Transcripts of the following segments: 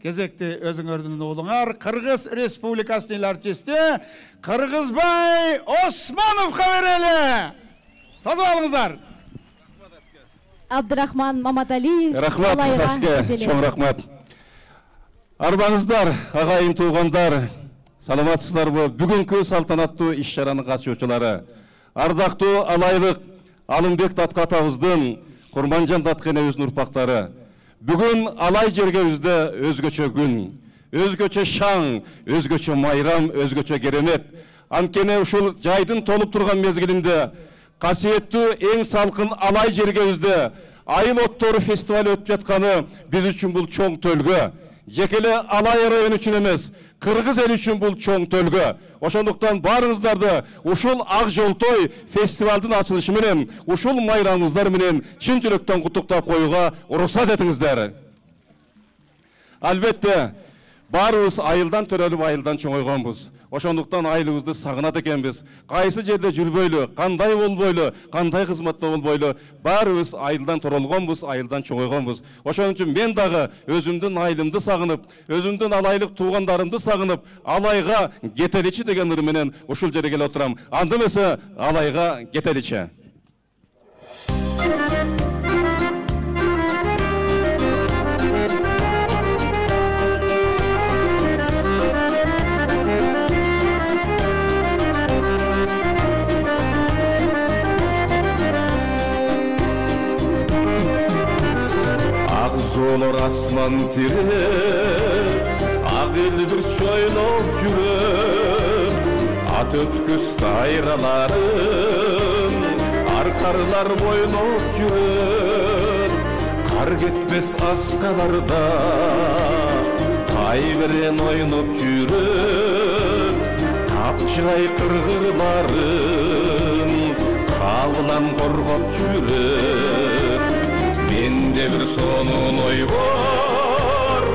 кезекті өзіңөрдің ұлыңар Қырғыз Республикасының артисті Қырғызбай Османовқа берелі. Таза алыңыздар. Абдырахман Маматали. Рахмат, Таске, чоң рахмат. Арбаңыздар, ағайын туғандар, саламатсыздар бұл. Бүгінгі салтанатты іс-шараның қатысушылары. Ардақты алайлық Алымбек Татқатауыздың Құрманжан Татқене өзінің ұрпақтары. Бүгін алай жерге өзгөчө күн, өзгөчө шаң, өзгөчө майрам, өзгөчө керемет. Анткени ушул жайдын толуп турган мезгилинде касиеттүү эң салкын алай жерге айыл оттору фестиваль өтүп жатканы биз үчүн бул чоң төлгө. Жекеле алай району үчүн эмес, Кыргыз эл үчүн бул чоң төлгө. Ошондуктан барыңыздарды ушул Ак Жолтой фестивалдын ачылышы менен, ушул майрамыңыздар менен чын жүрөктөн куттуктап коюуга уруксат этиңиздер. Албетте, барыбыз айылдан төрөлүп айылдан чоңойгонбуз. Ошондуктан айылыбызды сагынат экенбиз. Кайсы жерде жүрбөйлү, кандай болбойлу, кандай кызматта болбойлу, барыбыз айылдан төрөлгөнбуз, айылдан чоңойгонбуз. Ошон үчүн мен дагы өзүмдүн айылымды сагынып, өзүмдүн алайлык туугандарымды сагынып, алайга кетеличи деген ыр менен ушул жерге келип отурам. Анда эмесе алайга кетеличи. Olur asman tiri, ağıl bir şöylop yürür, at ötküz dayraların, arkarlar boynop yürür, kar gitmez askalarda, kayberen oynop yürür, kapçıray kırgırların, kavlan korgop yürür. Mende bir sonun oy var,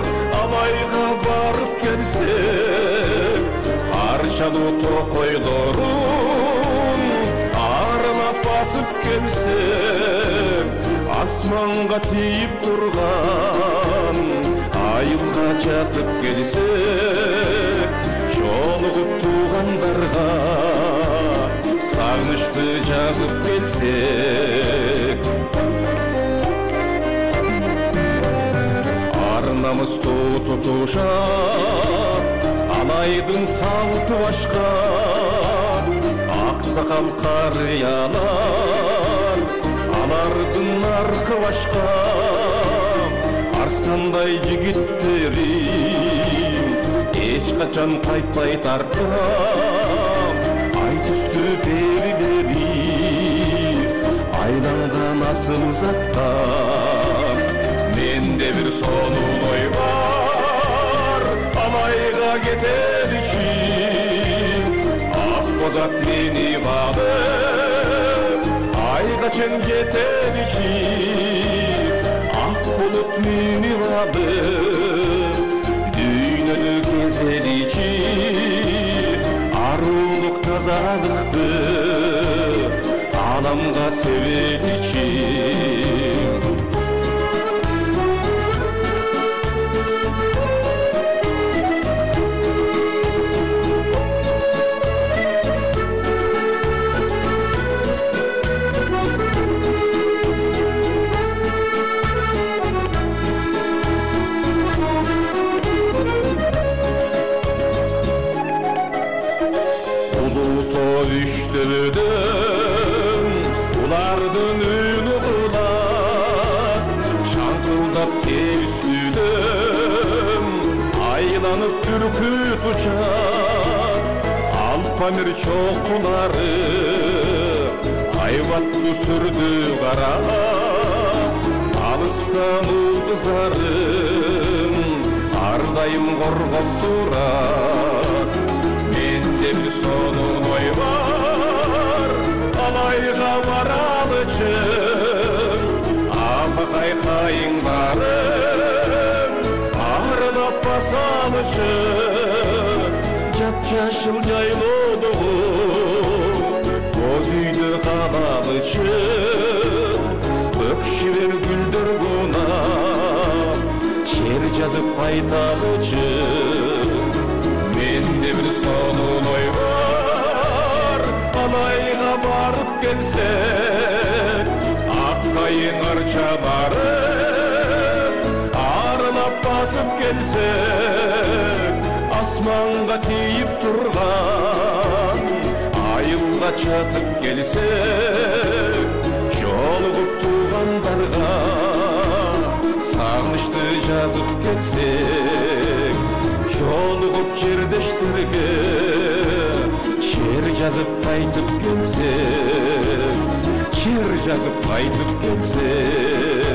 alayga barıp gelsek, arşalı tokoylarım, aralap basıp gelsek, asmanga tiyip durgan, ayılga jatıp gelsek, çoluğup tuğandarga, sağnıştı жазып gelsek. Namız tutuşa, alaydın saltı başka, aksakal karyalar, alardın arka başka, arslanday jigitlerim, hiç kaçan kaytpay tarkam, ay tüstü perileri, aylangan asıl zattan, mende bir sonun oy var, alayga geter için, ak bozat meni bağlı, ay kaçın geter için, ak bulut meni bağlı, düğünü gezer için, aruluk tazalıktı, alamga sever için. Düştürdüm, ulardın ünü kulak, şankıldap tevüslüdüm, aylanıp türkü tuşak, Alpamir çokuları, ayvattı sürdü kara, alıstan ıldızlarım, ardayım korgop durak, mende bir sonun oy var, alayga varalıçım, apakay kayın barım, ağrılap basalıçım, jap-jaşıl jayloduğum, boz üydü kalalıçım, ökşiver güldür buna, şer жазып қайталычы. Менде бір сонун ой бар, алайға барып келсек, аққайың арчаларын аралап басып келсек, асманға тиіп тұрған айылға чатып келсек, жолығып туғандарға сағынышты жазып келсек, жолығып жердештерге шер жазып қайтып келсек, шер жазып қайтып келсек.